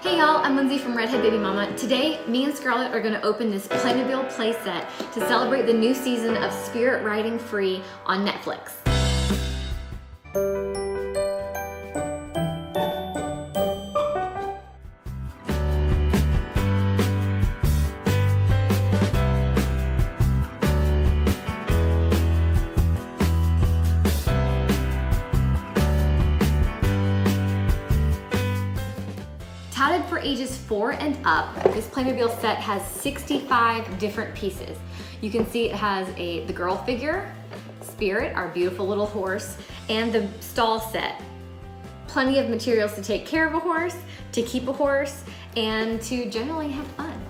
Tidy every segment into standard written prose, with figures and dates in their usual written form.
Hey y'all, I'm Lindsay from Redhead Baby Mama. Today, me and Scarlett are going to open this Playmobil playset to celebrate the new season of Spirit Riding Free on Netflix. Touted for ages 4 and up, this Playmobil set has 65 different pieces. You can see it has the girl figure, Spirit, our beautiful little horse, and the stall set. Plenty of materials to take care of a horse, to keep a horse, and to generally have fun.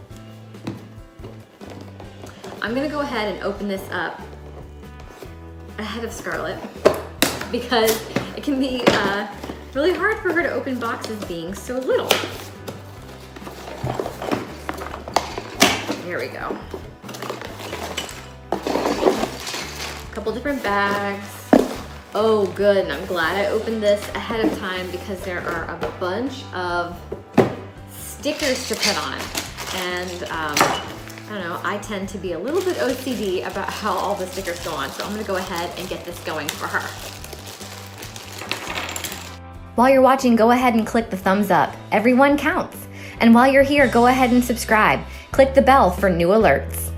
I'm gonna go ahead and open this up ahead of Scarlett because it can be really hard for her to open boxes being so little. Here we go. A couple different bags. Oh good, and I'm glad I opened this ahead of time because there are a bunch of stickers to put on. And I don't know, I tend to be a little bit OCD about how all the stickers go on, so I'm gonna go ahead and get this going for her. While you're watching, go ahead and click the thumbs up. Everyone counts. And while you're here, go ahead and subscribe. Click the bell for new alerts.